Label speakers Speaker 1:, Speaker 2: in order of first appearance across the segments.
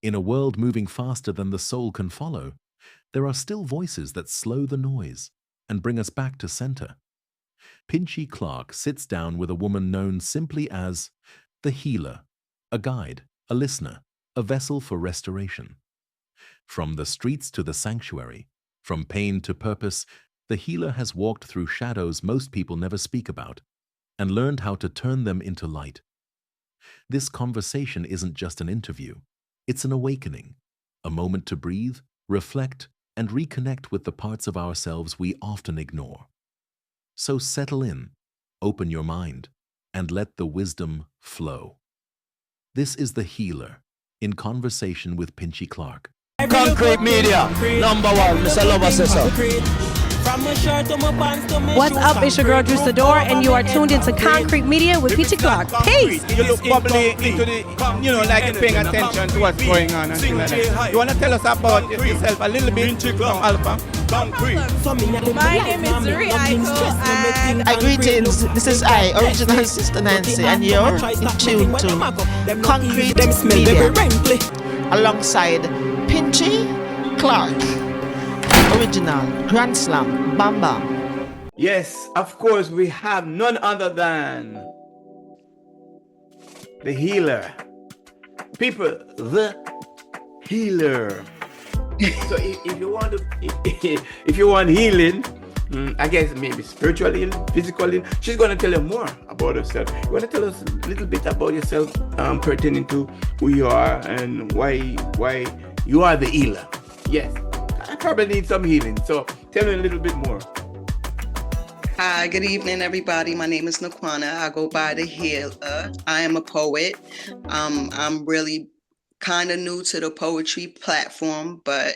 Speaker 1: In a world moving faster than the soul can follow, there are still voices that slow the noise and bring us back to center. Pinchy Clarke sits down with a woman known simply as the healer, a guide, a listener, a vessel for restoration. From the streets to the sanctuary, from pain to purpose, the healer has walked through shadows most people never speak about and learned how to turn them into light. This conversation isn't just an interview, it's an awakening, a moment to breathe, reflect, and reconnect with the parts of ourselves we often ignore. So settle in, open your mind, and let the wisdom flow. This is The Healer, in conversation with Pinchy Clarke.
Speaker 2: Concrete Media, number one, Mr. Lover says so.
Speaker 3: What's up? It's your girl Drew Sador, and you are tuned into Concrete Media with Pinchy Clarke. Peace.
Speaker 2: You look bubbly into the, like you're paying attention to what's going on and things like that. You want to tell us about yourself a little bit from Alpha?
Speaker 4: My name is Zuri Aiko, and
Speaker 5: greetings. This is original Sister Nancy, and you're in tune to Concrete Media alongside Pinchy Clarke. Original Grand Slam Bamba.
Speaker 2: Yes, of course, we have none other than the healer. People, the healer. So if you want healing, I guess maybe spiritual healing, physical healing, she's going to tell you more about herself. You want to tell us a little bit about yourself pertaining to who you are and why you are the healer? Yes. I probably need some healing, so tell me a little bit more.
Speaker 6: Hi, good evening, everybody. My name is Nakwana. I go by the Healer. I am a poet. I'm really kind of new to the poetry platform, but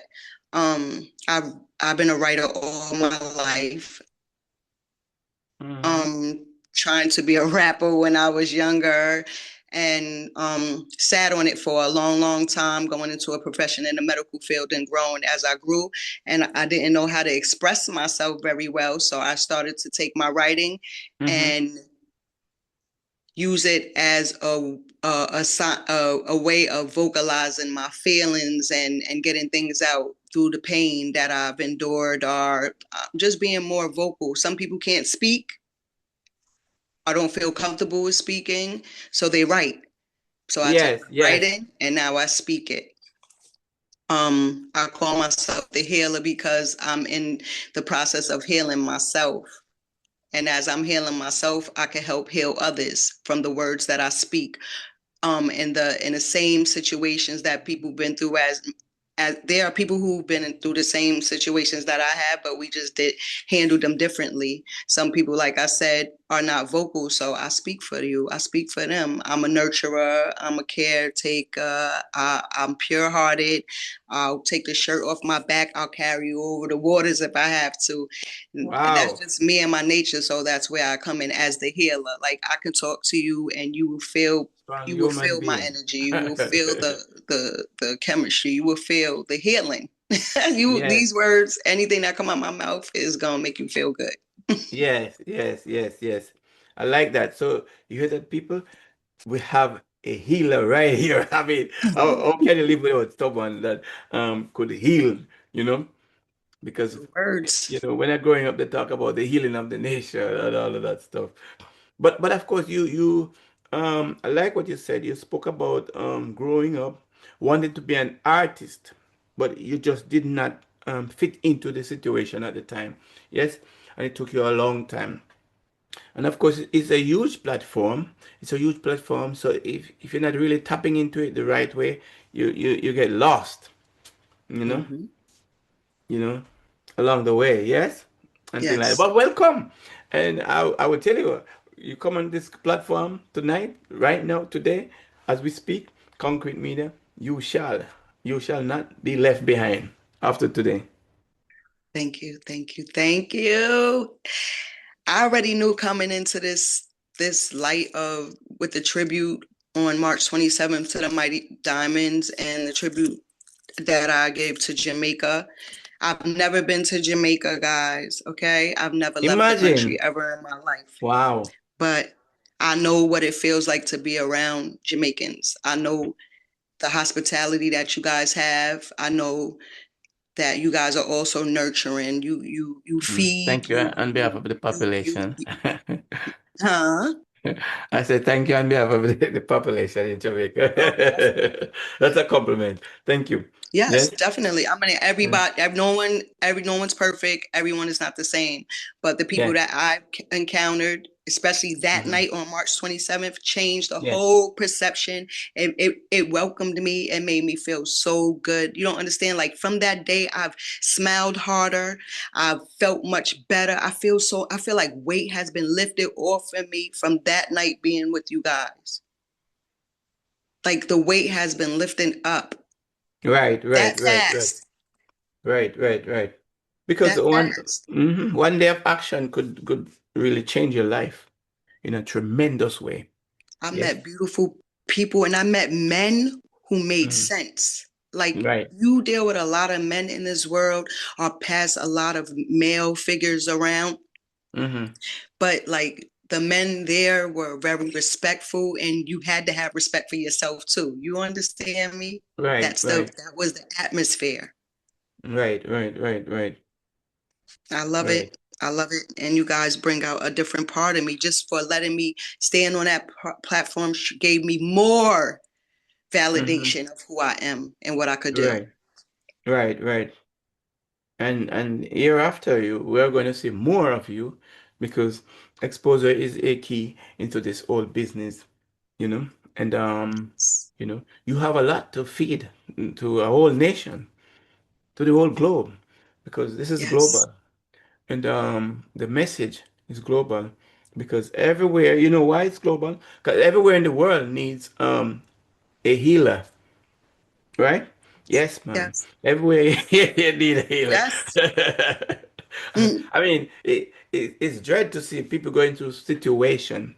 Speaker 6: I've been a writer all my life. Trying to be a rapper when I was younger, and sat on it for a long time, going into a profession in the medical field and growing as I grew. And I didn't know how to express myself very well. So I started to take my writing and use it as a way of vocalizing my feelings and getting things out through the pain that I've endured, or just being more vocal. Some people can't speak. I don't feel comfortable with speaking, so they write. So I took writing, and now I speak it. I call myself the healer because I'm in the process of healing myself. And as I'm healing myself, I can help heal others from the words that I speak. In the same situations that people been through, as there are people who've been through the same situations that I have, but we just did handle them differently. Some people, like I said, are not vocal, so I speak for you. I speak for them. I'm a nurturer. I'm a caretaker. I'm pure-hearted. I'll take the shirt off my back. I'll carry you over the waters if I have to. Wow. And that's just me and my nature, so that's where I come in as the healer. Like, I can talk to you and you will feel my energy. You will feel the chemistry. You will feel the healing. These words, anything that come out my mouth is gonna make you feel good.
Speaker 2: Yes. I like that. So you hear that, people? We have a healer right here. I mean, how can you live without someone that could heal? Because
Speaker 6: words.
Speaker 2: When I'm growing up, they talk about the healing of the nation and all of that stuff. But of course, you I like what you said. You spoke about growing up, wanting to be an artist, but you just did not fit into the situation at the time. Yes, and it took you a long time. And of course, it's a huge platform. So if you're not really tapping into it the right way, you get lost. Along the way. Yes, and things like that. But welcome, and I will tell you. You come on this platform tonight, right now, today, as we speak, Concrete Media, you shall not be left behind after today.
Speaker 6: Thank you. I already knew coming into this light with the tribute on March 27th to the Mighty Diamonds and the tribute that I gave to Jamaica. I've never been to Jamaica, guys, okay? I've never left the country ever in my life.
Speaker 2: Wow.
Speaker 6: But I know what it feels like to be around Jamaicans. I know the hospitality that you guys have. I know that you guys are also nurturing. You feed,
Speaker 2: Thank you on behalf of the
Speaker 6: you
Speaker 2: population.
Speaker 6: huh?
Speaker 2: I said thank you on behalf of the population in
Speaker 6: Oh,
Speaker 2: Jamaica. That's a compliment. Thank you.
Speaker 6: yes,
Speaker 2: Yes.
Speaker 6: definitely. I mean,
Speaker 2: Mm.
Speaker 6: everybody, no one's perfect. Everyone is not the same. But the people
Speaker 2: Yeah.
Speaker 6: that I've encountered, especially that
Speaker 2: Hmm.
Speaker 6: night on March 27th, changed the
Speaker 2: Yes.
Speaker 6: whole perception. It welcomed me and made me feel so good. You don't understand. Like from that day, I've smiled harder. I've felt much better. I feel like weight has been lifted off of me from that night being with you guys. Like the weight has been lifted up
Speaker 2: Right,
Speaker 6: that
Speaker 2: right, right, right,
Speaker 6: fast.
Speaker 2: right, right, right. Because
Speaker 6: That fast.
Speaker 2: one day of action could really change your life in a tremendous way.
Speaker 6: I
Speaker 2: Yes.
Speaker 6: met beautiful people and I met men who made
Speaker 2: Mm.
Speaker 6: sense. Like
Speaker 2: Right.
Speaker 6: you deal with a lot of men in this world or past a lot of male figures around,
Speaker 2: Hmm.
Speaker 6: but like the men there were very respectful and you had to have respect for yourself too. You understand me?
Speaker 2: Right, right,
Speaker 6: That was the atmosphere.
Speaker 2: right, right, right, right,
Speaker 6: I love
Speaker 2: right.
Speaker 6: it. I love it. And you guys bring out a different part of me just for letting me stand on that platform gave me more
Speaker 2: Hmm.
Speaker 6: validation of who I am and what I could do.
Speaker 2: Right, right, right. And hereafter we're going to see more of you because exposure is a key into this whole business, you know. And you have a lot to feed to a whole nation, to the whole globe, because this is
Speaker 6: Yes.
Speaker 2: global. And the message is global because everywhere, you know why it's global? Because everywhere in the world needs a healer, right? Yes, man.
Speaker 6: Yes.
Speaker 2: Everywhere you need a healer.
Speaker 6: Yes. Mm.
Speaker 2: I mean, it's dread to see people going through situation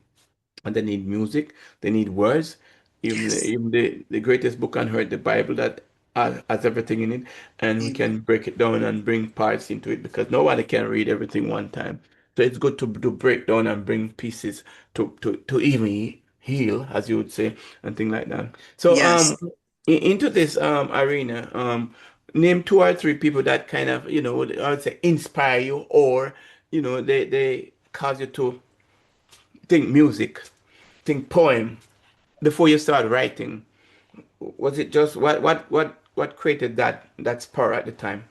Speaker 2: and they need music, they need words.
Speaker 6: Yes.
Speaker 2: Even the greatest book on earth, the Bible, that has everything in it, and we can
Speaker 6: Amen.
Speaker 2: break it down and bring parts into it because nobody can read everything one time. So it's good to break down and bring pieces to even heal, as you would say, and things like that. So
Speaker 6: Yes.
Speaker 2: into this arena, name two or three people that kind of, I would say inspire you, or they cause you to think music, think poem before you start writing. Was it just what created that spur at the time?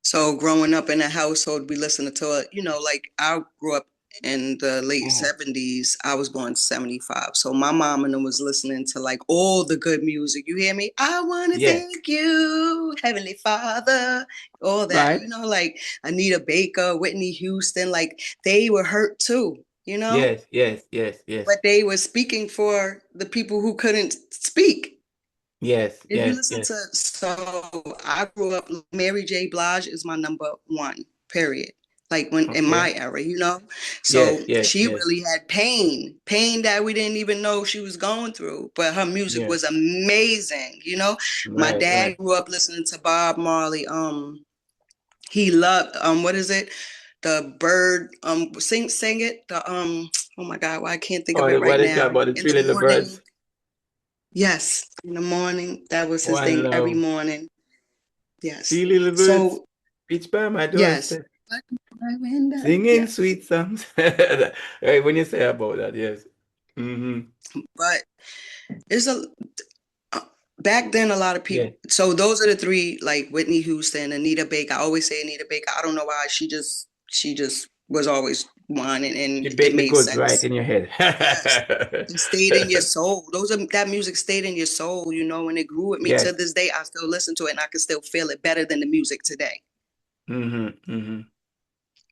Speaker 6: So growing up in a household, we listened to it, like I grew up in the late
Speaker 2: Mhm.
Speaker 6: 70s. I was born 75. So my mom and them was listening to like all the good music. You hear me? I want to
Speaker 2: Yes.
Speaker 6: thank you, Heavenly Father. All that,
Speaker 2: Right.
Speaker 6: like Anita Baker, Whitney Houston, like they were hurt too.
Speaker 2: Yes. Yes. Yes.
Speaker 6: But
Speaker 2: Yes.
Speaker 6: they were speaking for the people who couldn't speak.
Speaker 2: Yes.
Speaker 6: If you
Speaker 2: Yes.
Speaker 6: listen
Speaker 2: Yes.
Speaker 6: to, so I grew up, Mary J. Blige is my number one, period. Like when in my
Speaker 2: Okay.
Speaker 6: era. So
Speaker 2: Yes. Yes.
Speaker 6: she
Speaker 2: Yes.
Speaker 6: really had pain that we didn't even know she was going through. But her music
Speaker 2: Yes.
Speaker 6: was amazing. My
Speaker 2: Right. Right.
Speaker 6: dad grew up listening to Bob Marley. He loved what is it? The bird sing it. The oh my God, why I can't think of
Speaker 2: Oh,
Speaker 6: it
Speaker 2: what
Speaker 6: right
Speaker 2: they talk
Speaker 6: now.
Speaker 2: about the
Speaker 6: In
Speaker 2: three
Speaker 6: the
Speaker 2: little
Speaker 6: morning.
Speaker 2: birds.
Speaker 6: Yes, in the morning. That was his
Speaker 2: One
Speaker 6: thing every
Speaker 2: love.
Speaker 6: morning. Yes.
Speaker 2: Three little birds.
Speaker 6: So,
Speaker 2: Pitch by my
Speaker 6: yes.
Speaker 2: doorstep,
Speaker 6: Black my window.
Speaker 2: singing
Speaker 6: Yes.
Speaker 2: sweet songs. Right, when you say about that, yes. Mm-hmm.
Speaker 6: But it's uh, back then a lot of people.
Speaker 2: Yes.
Speaker 6: So those are the three, like Whitney Houston, Anita Baker. I always say Anita Baker. I don't know why she just was always whining
Speaker 2: She
Speaker 6: and it
Speaker 2: baked the
Speaker 6: made
Speaker 2: goods right
Speaker 6: sense.
Speaker 2: in your head.
Speaker 6: Yes. It stayed in your soul. That music stayed in your soul, and it grew with me to
Speaker 2: Yes.
Speaker 6: this day. I still listen to it and I can still feel it better than the music today.
Speaker 2: Mm-hmm. Mm-hmm.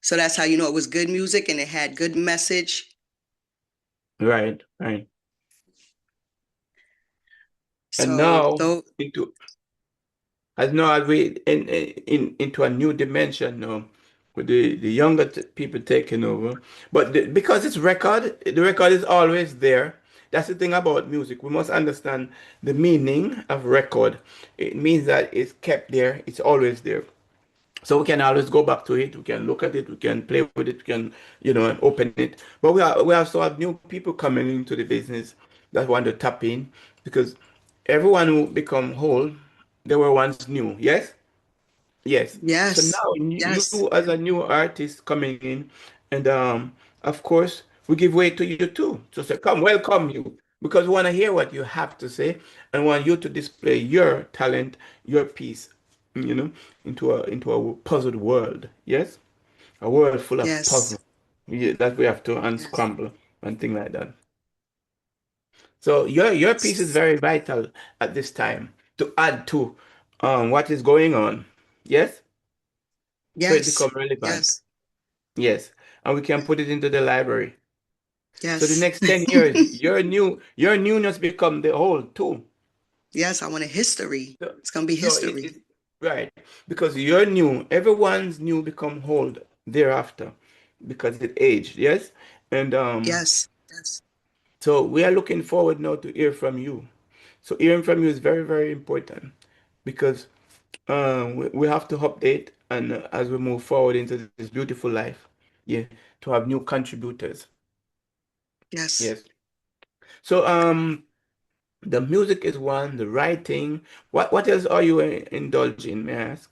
Speaker 6: So that's how you know it was good music and it had good message.
Speaker 2: Right. Right. And
Speaker 6: So
Speaker 2: now
Speaker 6: though,
Speaker 2: into as now as we in into a new dimension now with the younger people taking over. But because it's record, the record is always there. That's the thing about music. We must understand the meaning of record. It means that it's kept there. It's always there. So we can always go back to it. We can look at it. We can play with it. We can, open it. But we also have new people coming into the business that want to tap in because everyone who become whole, they were once new. Yes, yes. So
Speaker 6: Yes.
Speaker 2: now
Speaker 6: Yes.
Speaker 2: you as a new artist coming in, and of course we give way to you too. So say, come, welcome you, because we want to hear what you have to say and want you to display your talent, your piece, you know, into a puzzled world. Yes, a world full of
Speaker 6: Yes.
Speaker 2: puzzle that we have to
Speaker 6: Yes.
Speaker 2: unscramble and things like that. So your piece is very vital at this time to add to what is going on. Yes, so it
Speaker 6: Yes.
Speaker 2: become relevant.
Speaker 6: Yes.
Speaker 2: Yes, and we can put it into the library. So the
Speaker 6: Yes.
Speaker 2: next 10 years, your newness become the whole too.
Speaker 6: Yes. I want a history.
Speaker 2: So,
Speaker 6: It's gonna be
Speaker 2: so
Speaker 6: history.
Speaker 2: it's right because you're new. Everyone's new become old thereafter because it aged. Yes, and
Speaker 6: Yes. Yes.
Speaker 2: so we are looking forward now to hear from you. So hearing from you is very, very important because we have to update and as we move forward into this beautiful life, yeah, to have new contributors.
Speaker 6: Yes.
Speaker 2: Yes. So the music is one, the writing. What else are you indulging, may I ask?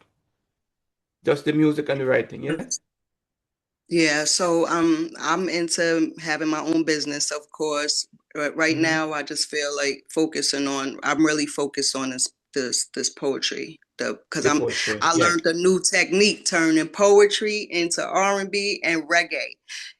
Speaker 2: Just the music and the writing, yeah?
Speaker 6: Yeah, so I'm into having my own business, of course. Right
Speaker 2: Mm-hmm.
Speaker 6: now, I just feel like focusing on. I'm really focused on this poetry. Because
Speaker 2: The poetry,
Speaker 6: I
Speaker 2: yes.
Speaker 6: learned a new technique turning poetry into R&B and reggae.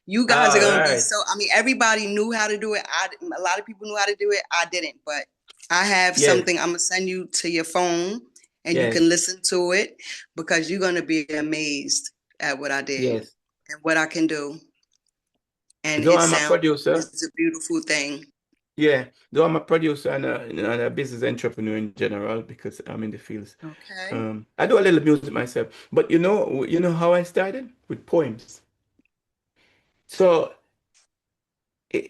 Speaker 6: You guys are
Speaker 2: All
Speaker 6: gonna be
Speaker 2: right.
Speaker 6: so. I mean, everybody knew how to do it. A lot of people knew how to do it. I didn't, but I have
Speaker 2: Yes,
Speaker 6: something. I'm gonna send you to your phone, and you can
Speaker 2: yes,
Speaker 6: listen to it because you're gonna be amazed at what I did
Speaker 2: yes.
Speaker 6: and what I can do. And
Speaker 2: Though
Speaker 6: it
Speaker 2: I'm a
Speaker 6: sounds,
Speaker 2: producer,
Speaker 6: it's a beautiful thing.
Speaker 2: yeah, though I'm a producer and a business entrepreneur in general because I'm in the fields.
Speaker 6: Okay.
Speaker 2: I do a little music myself, but you know how I started with poems. So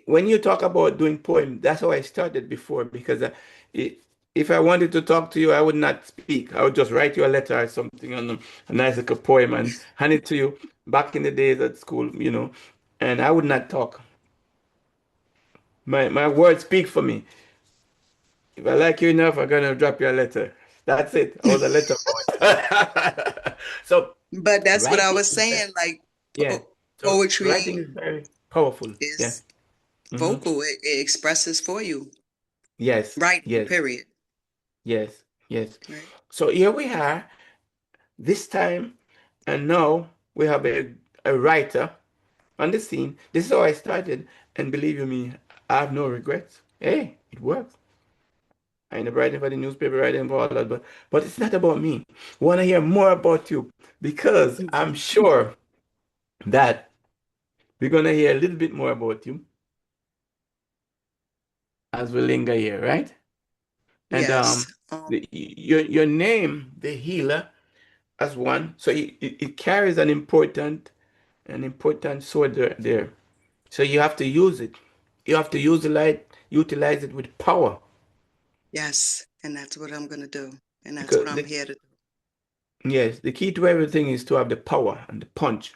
Speaker 2: when you talk about doing poems, that's how I started before because it, if I wanted to talk to you, I would not speak. I would just write you a letter or something on a nice little poem and hand it to you back in the days at school, you know, and I would not talk. My words speak for me. If I like you enough, I'm gonna drop you a letter. That's it. I was a letter poet. So
Speaker 6: But that's what I
Speaker 2: writing
Speaker 6: was
Speaker 2: is very,
Speaker 6: saying. Like
Speaker 2: yeah. So writing
Speaker 6: poetry
Speaker 2: is very powerful. Yeah.
Speaker 6: is
Speaker 2: Hmm.
Speaker 6: vocal. It expresses for you.
Speaker 2: Yes.
Speaker 6: Writing,
Speaker 2: Yes.
Speaker 6: period.
Speaker 2: Yes. Yes.
Speaker 6: Right.
Speaker 2: So here we are this time, and now we have a writer on the scene. This is how I started, and believe you me, I have no regrets. Hey, it works. I ain't writing for the newspaper, writing for all that, but it's not about me. Want to hear more about you because I'm sure that we're gonna hear a little bit more about you as we linger here, right? And
Speaker 6: Yes.
Speaker 2: your name, the healer, as one, so it carries an important sword there. So you have to use it. You have to use the light, utilize it with power
Speaker 6: Yes. And that's what I'm gonna do. And that's
Speaker 2: because
Speaker 6: what I'm here to do.
Speaker 2: yes, the key to everything is to have the power and the punch.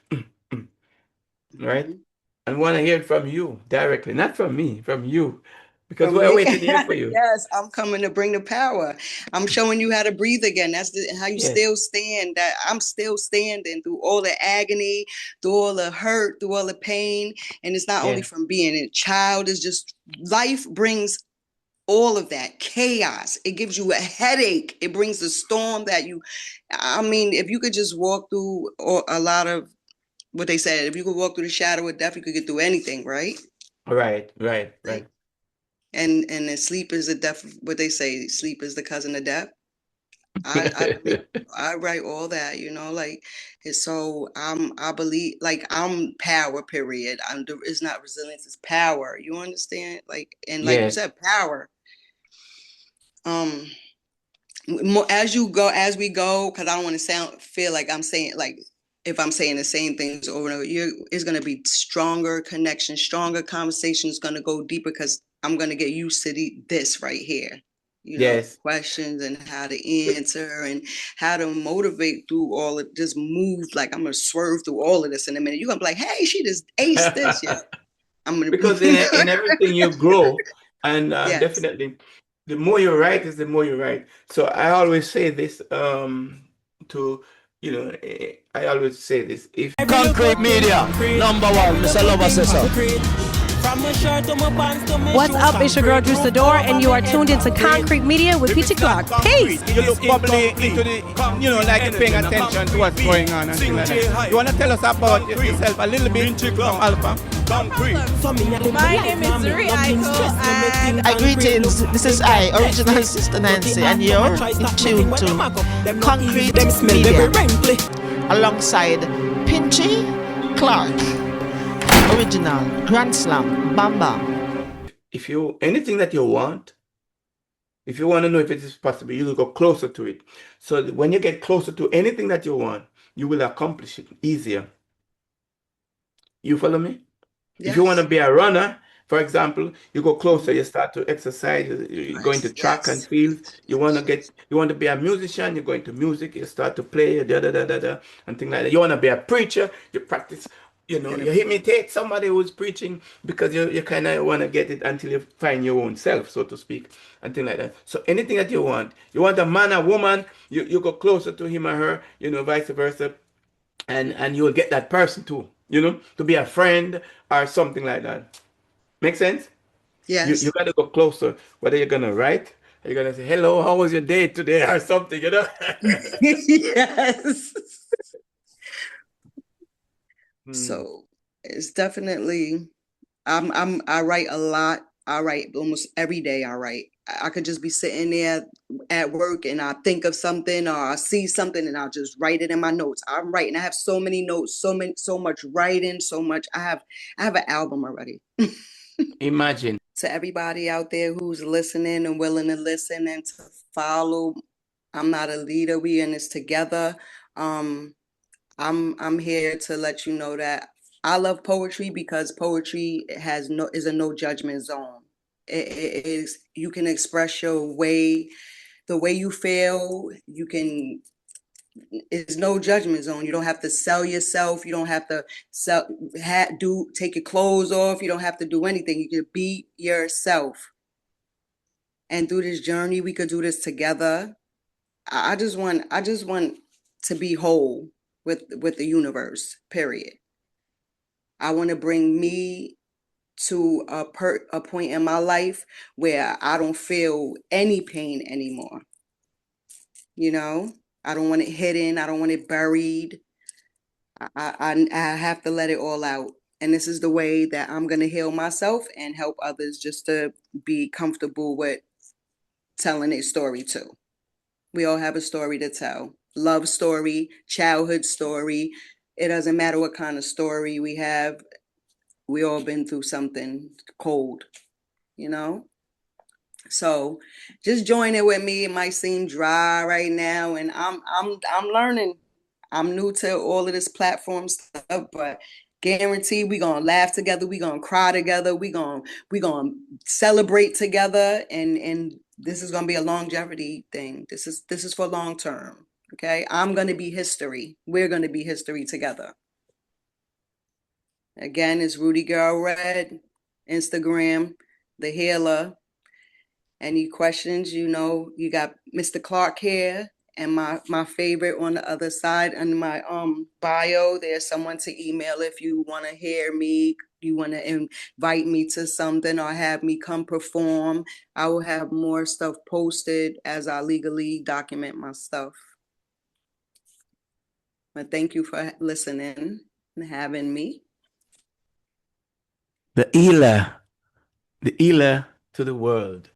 Speaker 2: Right?
Speaker 6: Mhm.
Speaker 2: And want to hear it from you directly, not from me, from you, because
Speaker 6: From
Speaker 2: we're
Speaker 6: me,
Speaker 2: waiting here for you.
Speaker 6: yes, I'm coming to bring the power. I'm showing you how to breathe again. How you
Speaker 2: Yes,
Speaker 6: still stand. That I'm still standing through all the agony, through all the hurt, through all the pain. And it's not only
Speaker 2: yes,
Speaker 6: from being a child. It's just life brings all of that chaos. It gives you a headache. It brings the storm that you. I mean, if you could just walk through a lot of what they said, if you could walk through the shadow of death, you could get through anything, right?
Speaker 2: right, right,
Speaker 6: Right.
Speaker 2: right.
Speaker 6: And then sleep is the death. What they say, sleep is the cousin of death. I believe. I write all that, like it's so I believe like I'm power. Period. It's not resilience. It's power. You understand? Like and like you
Speaker 2: Yes,
Speaker 6: said, power. Um, as we go, because I don't want to feel like I'm saying like if I'm saying the same things over and over, it's gonna be stronger connection, stronger conversation. Is gonna go deeper because I'm gonna get used to this right here.
Speaker 2: yes.
Speaker 6: Questions and how to answer and how to motivate through all of this. Move like I'm gonna swerve through all of this in a minute. You're gonna be like, hey, she just aced this. Yeah, I'm gonna.
Speaker 2: Because in everything you grow, and
Speaker 6: Yes,
Speaker 2: definitely. the more you write is the more you write. So I always say this to I always say this if
Speaker 7: Concrete media, number one, Mr. Lover says so.
Speaker 3: What's up? It's your girl, Drew Sador, and you are tuned into Concrete Media with Pinchy Clarke. Peace.
Speaker 2: you look bubbly into the, like you're paying attention to what's going on and things like that. You want to tell us about yourself a little bit from Alpha?
Speaker 4: My name is Zuri Aiko, and
Speaker 5: Greetings, this is original Sister Nancy, and you're in tune to Concrete Media alongside Pinchy Clarke, original Grand Slam, Bam Bam.
Speaker 2: If you anything that you want, if you want to know if it is possible, you will go closer to it. So when you get closer to anything that you want, you will accomplish it easier. You follow me? If you want to be a runner, for example, you go closer, you start to exercise, you go into track and field. You want to be a musician, you go into music, you start to play, and things like that. You want to be a preacher, you practice, you imitate somebody who's preaching because you kind of want to get it until you find your own self, so to speak, and things like that. So anything that you want a man, a woman, you go closer to him or her, vice versa, and you will get that person too. To be a friend or something like that. Make sense?
Speaker 6: Yes.
Speaker 2: You got to go closer. Whether you're going to write, or you're going to say, hello, how was your day today or something,
Speaker 6: Yes. So it's definitely, I write a lot. I write almost every day. I write. I could just be sitting there at work and I think of something or I see something and I'll just write it in my notes. I'm writing. I have so many notes, so much writing, so much. I have an album already.
Speaker 2: Imagine.
Speaker 6: To everybody out there who's listening and willing to listen and to follow, I'm not a leader. We in this together. I'm here to let you know that I love poetry because poetry is a no judgment zone. It is, you can express your way, the way you feel. It's no judgment zone. You don't have to sell yourself. You don't have to take your clothes off. You don't have to do anything. You can be yourself. And through this journey, we could do this together. I just want to be whole with the universe, period. I want to bring me to a point in my life where I don't feel any pain anymore. I don't want it hidden. I don't want it buried. I have to let it all out. And this is the way that I'm going to heal myself and help others just to be comfortable with telling their story too. We all have a story to tell. Love story, childhood story. It doesn't matter what kind of story we have. We all been through something cold, So just join it with me. It might seem dry right now, and I'm learning. I'm new to all of this platform stuff, but guarantee we gonna laugh together, we gonna cry together, we gonna celebrate together, and this is gonna be a longevity thing. This is for long term. Okay, I'm gonna be history. We're gonna be history together. Again, it's Rudy Girl Red, Instagram, The Healer. Any questions, you got Mr. Clarke here, and my favorite on the other side under my bio, there's someone to email if you want to hear me, you want to invite me to something or have me come perform. I will have more stuff posted as I legally document my stuff. But thank you for listening and having me.
Speaker 2: The healer to the world.